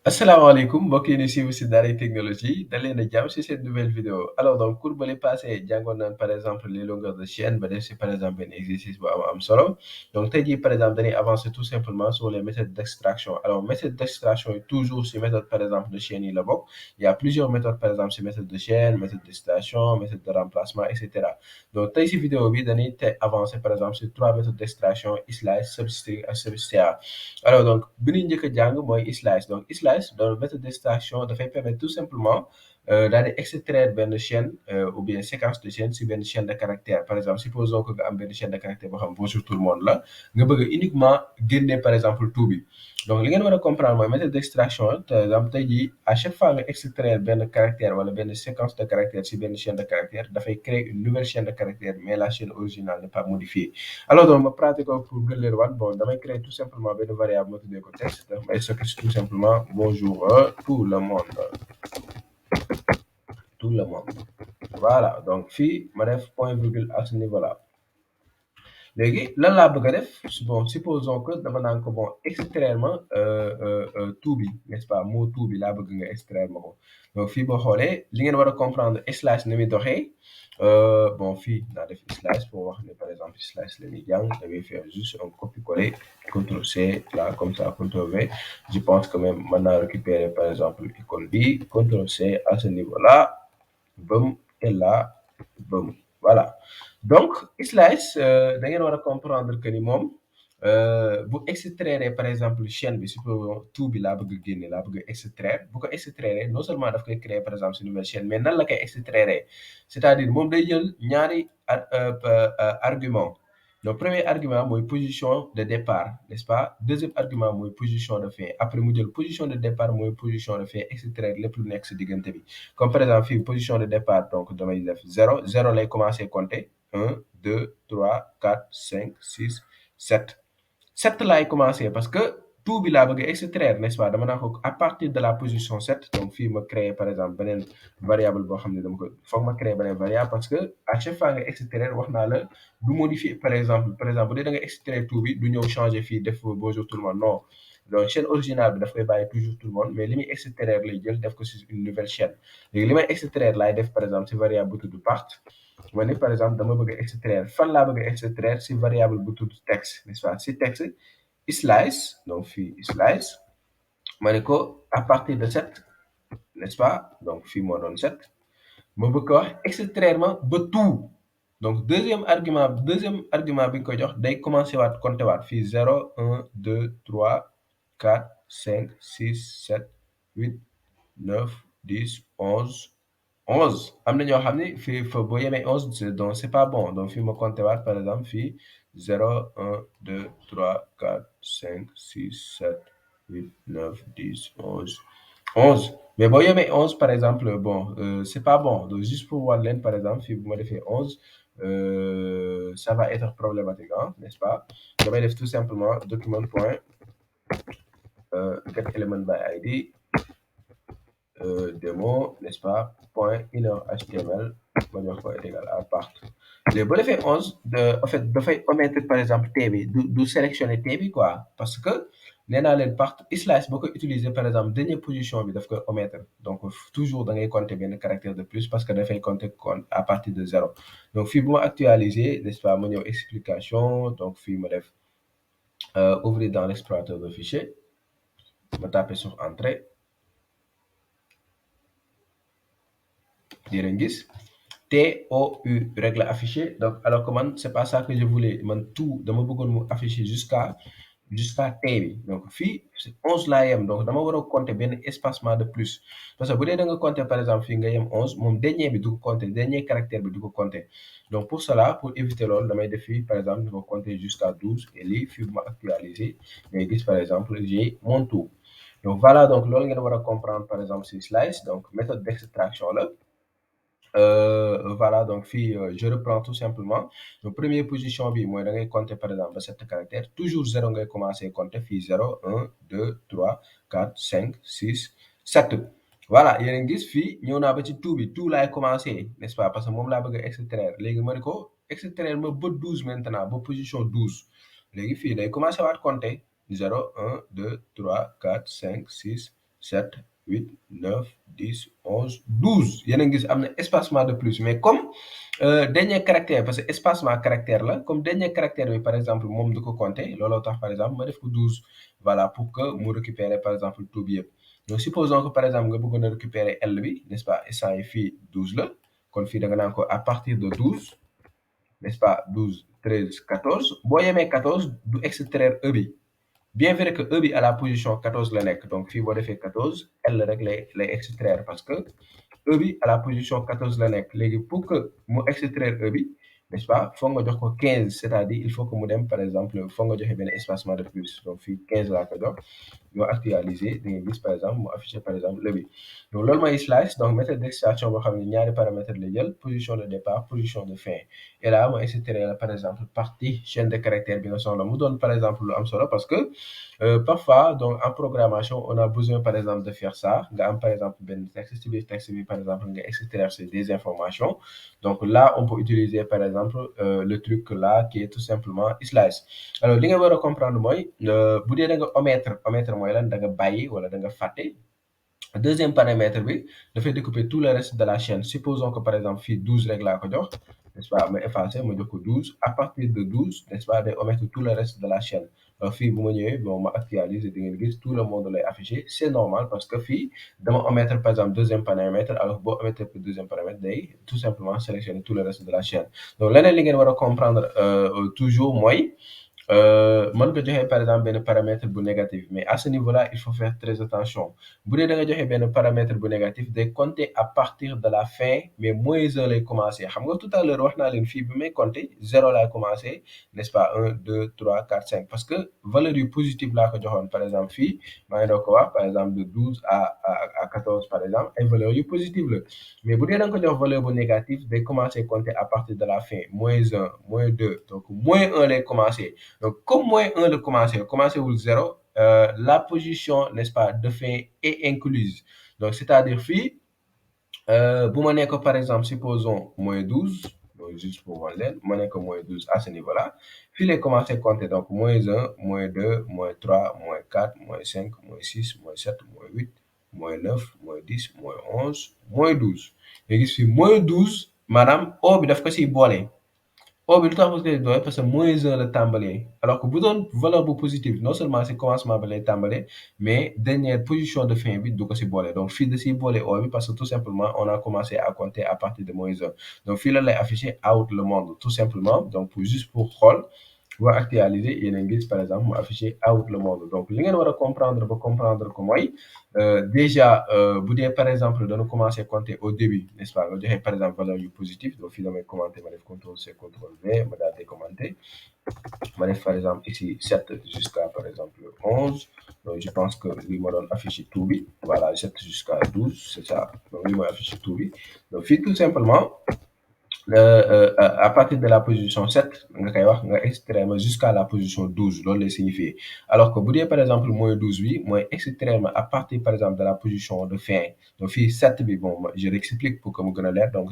asalaamaaleykum mbokk yi ni suivre si Daaray Technologie dal leen a jàmm si cette nouvelle vidéo alors donc cours bale passé jàngoon nañ par exemple les longueurs de chaîne ba def si par exemple benn exercice bu am solo donc tey jii par exemple dañuy avancer tout simplement sur les méthodes d'extraction alors méthode d'extraction yi toujours si méthode par exemple de chaîne yi la bokk il y a plusieurs méthodes par exemple si méthode de chaîne méthode d'extraction méthode de remplacement et cetera donc tey si vidéo bi dañuy te avancer par exemple sur trois méthodes d'extraction slice substring ak substr alors donc bi ñuy njëkk a jàng mooy slice donc slice dans méthode d'extraction dafay permettre tout simplement daal di extraire benn chaîne ou bien séquence de chaîne si benn chaîne de caractère par exemple supposons que nga am benn chaîne de caractère boo xam bonjour tout le monde la nga bëgg uniquement génne par exemple tout bi donc li ngeen war a comprendre mooy méthode d'extraction par exemple tey jii à chaque fois nga extraire benn caractère wala benn séquence de caractère si benn chaîne de caractère dafay créer une nouvelle chaîne de caractère mais la chaîne originale n'est pas modifiée alors donc ma pratique ko pour gën leen wan bon damay créer tout simplement benn variable ma tuddee ko texte may stocké tout simplement bonjour tout le monde voilà donc fii ma def point virgule à ce niveau là léegi lan laa bëgg a def bon supposons que dama naan ko bon extraire ma tout bi n'est-ce pas mot tout bi laa bëgg nga extraire ma ko donc fii boo xoolee li ngeen war a comprendre slash ni muy doxee bon fii naa def slash pour wax ne par exemple slash la ñuy jàng da ngay faire juste un copier-coller CTRL C là comme ça CTRL V je pense que même mën naa récupérer par exemple icône bi CTRL C à ce niveau là bëm et là bëm voilà donc slice da ngeen war a comprendre que ni moom bu extraire par exemple chaîne bi supposons tout bi laa bëgg génne laa bëgg extraire bu ko extraire non seulement daf koy créer par exemple si nouvelle chaîne mais nan la koy extraire c'est-à-dire moom day jël ñaari argument donc premier argument mooy position de départ n'est-ce pas deuxième argument mooy position de fin après mu jël position de départ mooy position de fin extraire lépp lu nekk si diggante bi comme par exemple fii position de départ donc damay def 0 lay commencer compter 1 2 3 4 5 6 7 7 laay commencer parce que tout bi laa bëgg extraire n'est-ce pas dama naa ko à partir de la position 7 donc fii ma créer par exemple beneen variable boo xam ne dama ko foog ma créer beneen variable parce que à chaque fois nga extraire wax naa la du modifier par exemple bu dee da nga extraire tout bi du ñëw changer fii def bonjour tout le monde non donc chaîne originale bi daf koy bàyyi toujours tout le monde mais li muy extraire lay jël def ko si une nouvelle chaîne léegi li may extraire laay def par exemple si variable bu tudd part ma ne par exemple dama bëgg a extraire fan laa bëgg a extraire si variable bu tudd texte n'est-ce pas si texte slice donc fii slice ma ne ko à partir de 7 n'est-ce pas donc fii moo doon 7 ma bëgg ko wax extraire ma ba tout donc deuxième argument bi nga koy jox day commencer waat compter waat fii 0 1 2 3 4 5 6 7 8 9 10 11 am na ñoo xam ne fii fa boo yemee 11 donc c'est pas bon donc fii ma compter waat par exemple fii 0 1 2 3 4 5 6 7 8 9 10 11 mais boo yemee 11 par exemple bon c'est pas bon donc juste pour wan leen par exemple fii bu ma defee 11 ça va être problématique hein n'est-ce pas damay def tout simplement document point get element by id démo n'est-ce pas point inner html ma jox ko égal à part léegi boo defee 11 en fait dafay omettre par exemple t bi du sélectionner t bi quoi parce que nee naa leen part slash boo ko utiliser par exemple dernière position bi daf koy omettre donc toujours da ngay compter benn caractère de plus parce que dafay compter à partir de 0 donc fii bu ma actualiser n'est-ce pas ma ñëw explication donc fii ma def ouvrir dans l'explorateur de fichier ma taper sur entrée yéen a ngi gis TOU règle affichée donc alors que man c'est pas ça que je voulais man tout dama bëggoon mu afficher jusqu'à T bi donc fii 11 laa yem donc dama war a compter benn espacement de plus parce que bu dee da nga compter par exemple fii nga yem 11 moom dernier bi du ko compter dernier caractère bi du ko compter donc pour cela pour éviter loolu damay def fii par exemple dama compter jusqu'à 12 et lii fii bu ma actualiser ngay gis par exemple j'ai mon tout donc voilà donc loolu ngeen war a comprendre par exemple si slice donc méthode d'extraction la. Voilà donc fii je reprends tout simplement donc première position bi mooy da ngay compter par exemple ba 7 caractères toujours 0 ngay commencer compter fii 0 1 2 3 4 5 6 7 voilà yéen a ngi gis fii ñëw naa ba ci tout bi tout laay commencer n'est-ce pas parce que moom laa bëgg a extraire léegi ma ne ko extraire ma ba 12 maintenant ba position 12 léegi fii day commencer waat compter 0 1 2 3 4 5 6 7 8 9 10 11 12 yéen a ngi gis am na espacement de plus mais comme dernier caractère parce que espacement caractère la comme dernier caractère bi par exemple moom du ko compter looloo tax par exemple ma def ko 12 voilà pour que mu récupérer par exemple tout bi yëpp donc supposons que par exemple nga bëggoon a récupérer L bi n'est-ce pas instant yi fii 12 la kon fii da nga naan ko à partir de 12 n'est-ce pas 12 13 14 boo yemee 14 du extraire E bi bien vrai que E bi à la position 14 la nekk donc fii boo defee 14 L rek lay extraire parce que E bi à la position 14 la nekk léegi pour que mu extraire E bi n'est-ce pas foog nga jox ko 15 c'est-à-dire il faut que mu dem par exemple foog nga joxe benn espacement de plus donc fii 15 laa ko jox yoo actualiser da ngay gis par exemple mu affiché par exemple le bi donc loolu mooy slice donc méthode d'extraction boo xam ne ñaari paramètres la jël position de départ position de fin et là mu extraire la par exemple partie chaîne de caractère bi nga soxla mu doon par exemple lu am solo parce que parfois donc en programmation on a besoin par exemple de faire ça nga am par exemple benn texte ci biir texte bi par exemple nga extraire des informations donc là on peut utiliser par exemple le truc là qui est tout simplement slice alors li nga war a comprendre mooy bu dee da nga omettre mooy lan da nga bàyyi wala da nga fàtte deuxième paramètre bi dafay découper tout le reste de la chaîne supposons que par exemple fii 12 rek laa ko jox n'est-ce pas ma effacer ma jox ko 12 à partir de 12 n'est-ce pas day omettre tout le reste de la chaîne fii bu ma ñëwee bon ma actualiser di ngeen gis tout le monde lay affiché c'est normal parce que fii dama omettre par exemple deuxième paramètre alors boo omettre deuxième paramètre day tout simplement sélectionner tout le reste de la chaîne donc leneen li ngeen war a comprendre toujours mooy mën nga joxe par exemple benn paramètre bu négatif mais à ce niveau-là il faut faire très attention bu dee da nga joxe benn paramètre bu négatif day compter à partir de la fin mais moins 1 lay commencer xam nga tout à l'heure wax naa leen fii bi may compter 0 lay commencer n'est-ce pas 1 2 3 4 5 parce que valeur yu positive laa ko joxoon par exemple fii maa ngi doon ko wax par exemple de 12 à 14 par exemple ay valeurs yu positive la mais bu dee da nga ko jox valeur bu négative day commencer compter à partir de la fin moins 1 moins 2 donc moins 1 lay commencer donc comme moins 1 la commencé wul 0 la position n'est-ce pas de fin est incluse donc c'est-à-dire fii bu ma nekk par exemple supposons moins 12 donc juste pour wan leen ma nekk moins 12 à ce niveau-là fii lay commencer compter donc moins 1 moins 2 moins 3 moins 4 moins 5 moins 6 moins 7 moins 8 moins 9 moins 10 moins 11 moins 12 léegi fii moins 12 maanaam O bi daf ko siy boole. O bi lu tax parce que moins 1 la tàmbalee alors que bu doon valeur bu positive non seulement si commencement bi lay tàmbalee mais dernière position de fin bi du ko si boole donc fii da siy boole O bi parce que tout simplement on a commencé à compter à partir de moins 1 donc fii la lay afficher out le monde tout simplement donc juste pour xool boo actualiser yéen a ngi gis par exemple mu afficher out le monde donc li ngeen war a comprendre ko mooy déjà bu dee par exemple dana commencer compter au début n'est-ce pas nga joxe par exemple valeur yu positive donc fii damay commenter ma def CTRL C CTRL V ma daal di commenter ma def par exemple ici 7 jusqu'à par exemple 11 donc je pense que li ma doon afficher tout bi voilà 7 jusqu'à 12 c'est ça donc li mooy afficher tout bi donc fii tout simplement à partir de la position 7 nga koy wax nga extraire jusqu'à la position 12 loolu lay signifier alors que bu dee par exemple mooy 12 bi mooy extraire à partir par exemple de la position de fin donc fii 7 bi bon je réexplique pour que mu gën a leer donc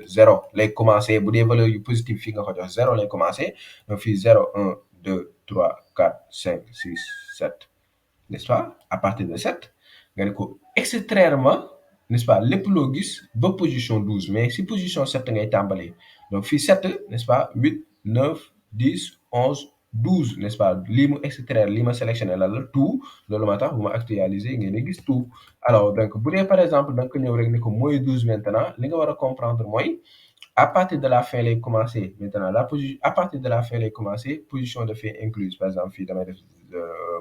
0 lay commencer bu dee valeur yu positive fii nga ko jox 0 lay commencer donc fii 0 1 2 3 4 5 6 7 n'est-ce pas à partir de 7 nga ne ko extraire n'est-ce pas lépp loo gis ba position 12 mais si position 7 ngay tàmbalee donc fii 7 n'est-ce pas 8 9 10 11 12 n'est-ce pas lii mu extraire lii ma sélectionné la tout loolu moo tax bu ma actualiser ngeen di gis tout alors donc bu dee par exemple da nga ko ñëw rek ni ko mooy 12 maintenant li nga war a comprendre mooy à partir de la fin lay commencer maintenant la position à partir de la fin lay commencer position de fin incluse par exemple fii damay def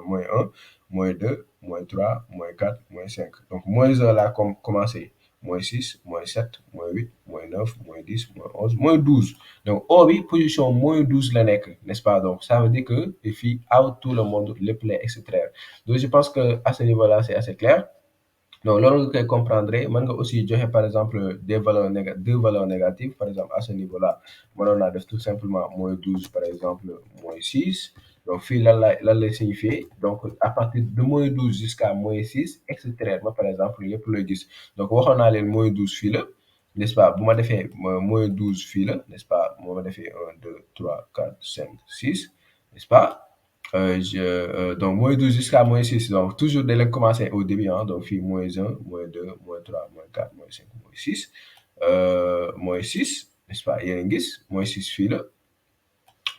moins 1 moins 2 moins 3 moins 4 moins 5 donc moins 1 laa commencé moins 6 moins 7 moins 8 moins 9 moins 10 moins 11 moins 12 donc O bi position moins 12 la nekk n'est-ce pas donc ça veut dire que fii out tout le monde lépp lay extraire donc je pense que à ce niveau-là c'est assez clair. Donc loolu nga koy comprendre mën nga aussi joxe par exemple deux valeurs négatives par exemple à ce niveau-là mënoon naa def tout simplement moins 12 par exemple moins 6 donc fii lan lay signifier donc à partir de moins 12 jusqu'à moins 6 extraire ma par exemple lépp looy gis donc waxoon naa leen moins 12 fii la n'est-ce pas bu ma defee moins 12 fii la n'est-ce pas bu ma defee 1 2 3 4 5 6 n'est-ce pas Donc -12 jusqu'à -6, donc toujours de leen commencer au début, hein, donc fii -1, -2, -3, -4, -5, -6, -6, n'est-ce pas? Yéen a ngi gis -6 fii la.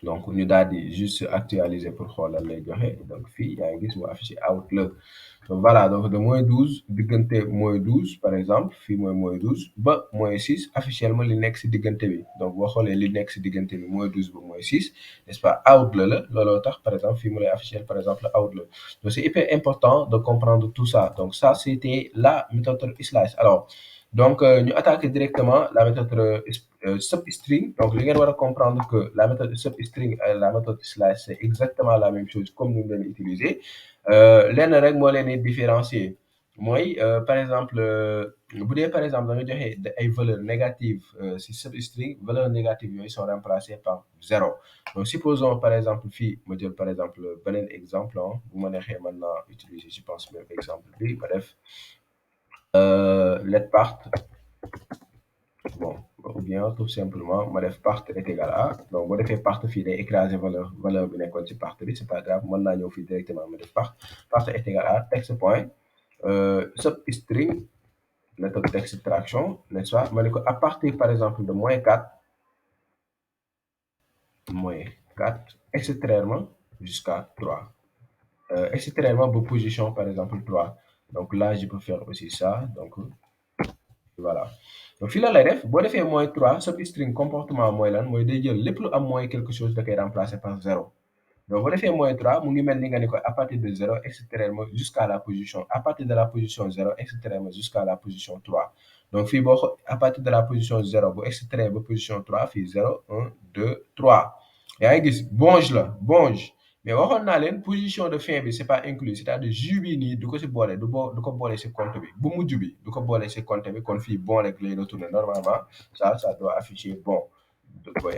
Donc ñu daal di juste actualiser pour xool lan lay joxe donc fii yaa ngi gis mu affiché Outlook. Donc voilà, donc de -12 diggante -12 par exemple fii mooy -12 ba -6 officiellement li nekk si diggante bi donc boo xoolee li nekk si diggante bi -12 ba -6, n'est-ce pas? Outlook la looloo tax par exemple fii mu lay affiché par exemple Outlook. Donc c'est hyper important de comprendre tout ça. Donc ça c'était la méthode slash. Alors donc ñu attaquer directement la méthode substring. Donc li ngeen war a comprendre que la méthode substring et la méthode slash c'est exactement la même chose comme nous leen utiliser. Lenn rek moo leen di différencier mooy par exemple bu dee par exemple da nga joxe ay valeurs négatives si substring valeurs négatives yooyu sont remplacées par 0. Donc supposons par exemple fii ma jël par exemple beneen exemple bu ma neexee mën naa utiliser je pense même exemple bi ma def let part bon ou bien tout simplement ma def part est égal à donc boo defee part fii day écraser valeur bi nekkoon ci part bi c'est pas grave mën naa ñëw fii directement ma def part est égal à texte point substring méthode d'extraction, n'est-ce pas? Ma ne ko à partir par exemple de -4 extrairement jusqu'à 3 extrairement ba position par exemple 3. Donc là je peux faire aussi ça donc voilà. Donc fii la lay def boo defee -3 substring comportement mooy lan mooy day jël lépp lu am moins quelque chose da koy remplacer par 0. Donc boo defee -3 mu ngi mel ni nga ni ko à partir de 0 extrairement jusqu'à la position à partir de la position 0 extrairement jusqu'à la position 3. Donc fii boo à partir de la position 0 bu extraire ba position 3 fii 0 1 2 3 yaa ngi gis bonge la bonge. Mais waxoon naa leen position de fin bi c'est pas inclus c'est-à-dire jus bi nii du ko si boole du ko boole si compte bi bu mujj bi du ko boole si compte bi kon fii bon rek lay retourner normalement ça doit afficher bon bon.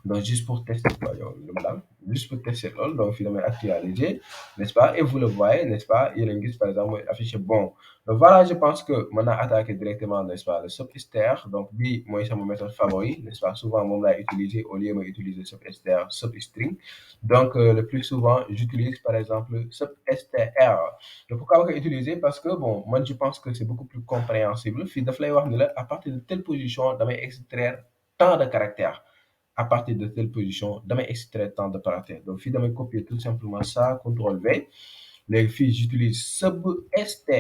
Donc juste pour tester juste pour tester loolu donc fii damay actualiser n'est-ce pas et vous le voyez n'est-ce pas yéen a ngi gis par exemple mooy affiché bon. Donc voilà je pense que mën naa attaquer directement n'est-ce pas le subster donc bii mooy sama méthode favorite n'est-ce pas souvent moom laay utiliser au lieu ma utiliser subster substring. Donc le plus souvent j'utilise par exemple substr. Donc pourquoi ma koy utiliser parce que bon man je pense que c'est beaucoup plus compréhensible fii daf lay wax ni la à partir de telle position damay extraire tant de caractères. À partir de telle position damay extraire tant de caractères donc fii damay copier tout simplement ça CTRL-V léegi fii j'utilise substr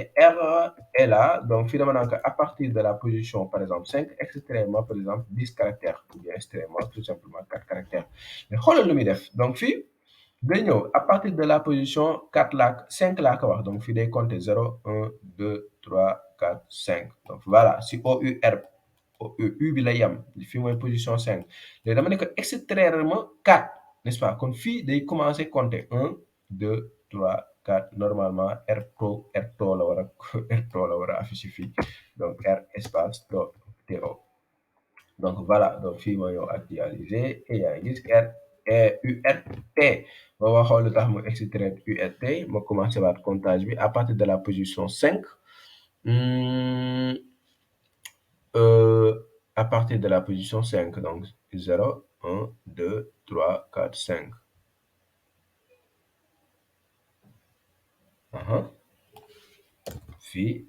et là donc fii dama naan ko à partir de la position par exemple 5 extraire-moi par exemple 10 caractères ou bien extraire-moi tout simplement 4 caractères mais xoolal lu muy def donc fii day ñëw à partir de la position 4 laa 5 laa ko wax donc fii day compter 0 1 2 3 4 5 donc voilà si OUR U bi lay yam fii mooy position 5 léegi dama ne ko extraire ma 4 n'est-ce pas kon fii day commencer compter 1 2 3 4 normalement R to la war a R to la war a afficher fii donc R espace TO donc voilà donc fii ma ñëw actualiser et yaa ngi gis URT ma waxoon lu tax mu extraire URT ma commencer waat comptage bi à partir de la position 5. À partir de la position 5 donc 0 1 2 3 4 5 fii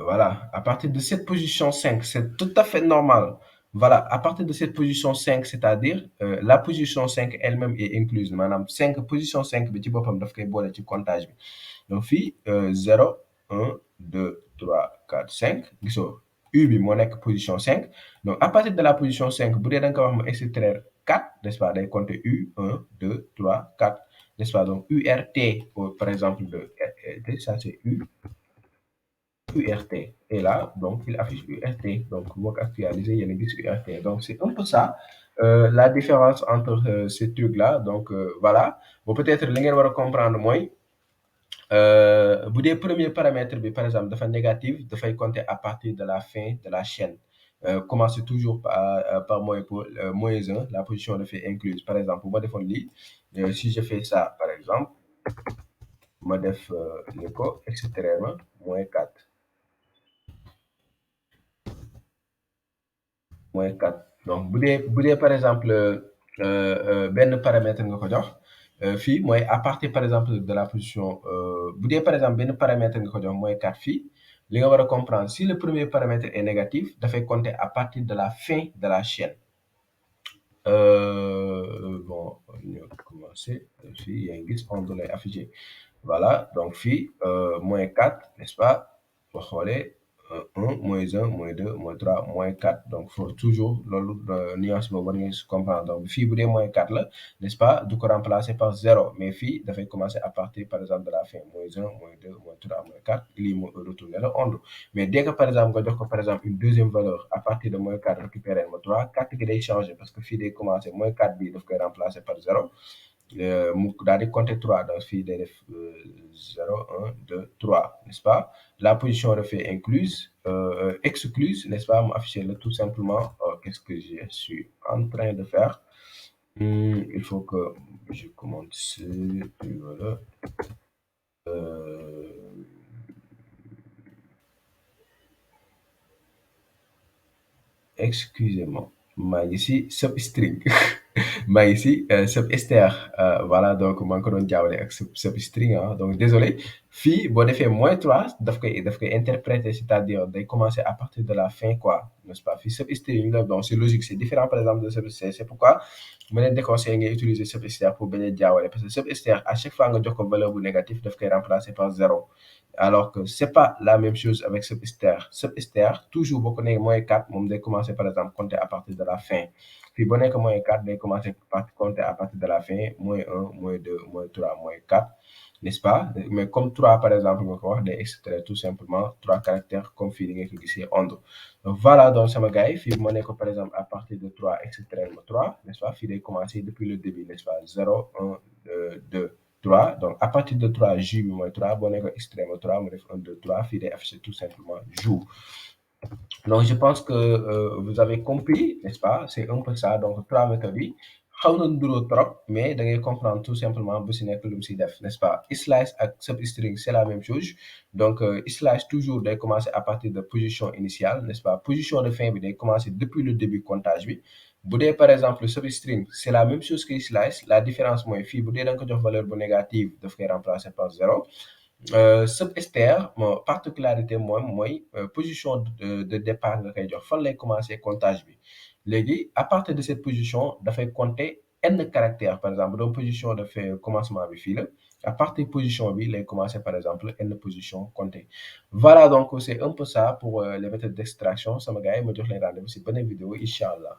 voilà à partir de cette position 5 c'est tout à fait normal. Voilà à partir de cette position 5 c'est-à-dire la position 5 elle-même est incluse maanaam 5 position 5 bi ci boppam daf koy boole ci comptage bi donc fii 0 1 2 3 4 5 gisoo U bi moo nekk position 5 donc à partir de la position 5 bu dee da nga ko wax mu extraire 4 n'est-ce pas day compter U 1 2 3 4 n'est-ce pas donc URT par exemple de ça c'est URT et là donc il affiche URT donc moo ko actualiser yéen a gis URT donc c'est un peu ça la différence entre ces trucs là donc voilà bon peut-être li ngeen war a comprendre mooy bu dee premier paramètre bi par exemple dafa négatif dafay compter à partir de la fin de la chaîne commencer toujours par -1 la position dafay incluse par exemple bu ma defoon lii si je fais ça par exemple ma def ni ko extrêmement -4 -4 donc bu dee par exemple benn paramètre nga ko jox fii mooy à partir par exemple de la position bu dee par exemple benn paramètre nga ko jox mooy 4 fii li nga war a comprendre si le premier paramètre est négatif dafay compter à partir de la fin de la chaîne. Bon ñu commencer fii yaa ngi gis onde lay affiché voilà donc fii moins 4 n'est-ce pas boo xoolee 1 moins 1 moins 2 moins 3 moins 4 donc faut toujours loolu nuance boobu war ngeen si comprendre donc fii bu dee moins 4 la n'est-ce pas du ko remplacer par 0 mais fii dafay commencer à partir par exemple de la fin moins 1 moins 2 moins 3 moins 4 lii mu retourner la onde mais dès que par exemple nga jox ko par exemple une deuxième valeur à partir de moins 4 récupérer ma 3 4 gi day changer parce que fii day commencer moins 4 bi daf koy remplacer par 0 mu daal di compter 3 donc fii day def 0 1 2 3 n'est-ce pas la position refait incluse excluse n'est-ce pas mu afficher le tout simplement qu'est-ce que je suis en train de faire il faut que je commence voilà excusez-moi maa ngi si substring maa ngi si substr voilà donc maa ngi ko doon jaawale ak substring ah donc désolé fii boo defee moins 3 daf koy interpréter c'est-à-dire day commencer à partir de la fin quoi n'est-ce pas fii substring la donc c'est logique c'est différent par exemple de substr c'est pourquoi ma leen déconseillé ngay utiliser substr pour bañ a jaawale parce que substr à chaque fois nga jox ko valeur bu négatif daf koy remplacer par 0 alors que c'est pas la même chose avec substr toujours boo ko nee moins 4 moom day commencer par exemple compter à partir de la fin fii boo nekk moins 4 day commencer par compter à partir de la fin moins 1 moins 2 moins 3 moins 4 n'est-ce pas mais comme 3 par exemple nga ko wax day extraire tout simplement 3 caractères comme fii di nga ko gisee onde donc voilà donc sama gars yi fii moo nekk par exemple à partir de 3 extraire ma 3 n'est-ce pas fii day commencer depuis le début n'est-ce pas 0 1 2 3 donc à partir de 3 J bi mooy 3 boo nekk extraire ma 3 mu def 1 2 3 fii day afficher tout simplement jour donc je pense que vous avez compris n'est-ce pas c'est un peu ça donc 3 méthodes yi xaw na nduroo trop mais da ngay comprendre tout simplement bu si nekk lu mu si def n'est-ce pas slice ak substring c'est la même chose donc slice toujours day commencer à partir de position initiale n'est-ce pas position de fin bi day commencer depuis le début comptage bi bu dee par exemple substring c'est la même chose que slice la différence mooy fii bu dee da nga ko jox valeur bu négative daf koy remplacer par 0 substr moo particularité moom mooy position de départ nga koy jox fan lay commencer comptage bi léegi à partir de cette position dafay compter n caractères par exemple donc position de fait commencement bi fii la à partir position bi lay commencer par exemple n position compter voilà donc c'est un peu ça pour les méthodes d'extraction sama gars yi ma jox leen rendez-vous si beneen vidéo incha allah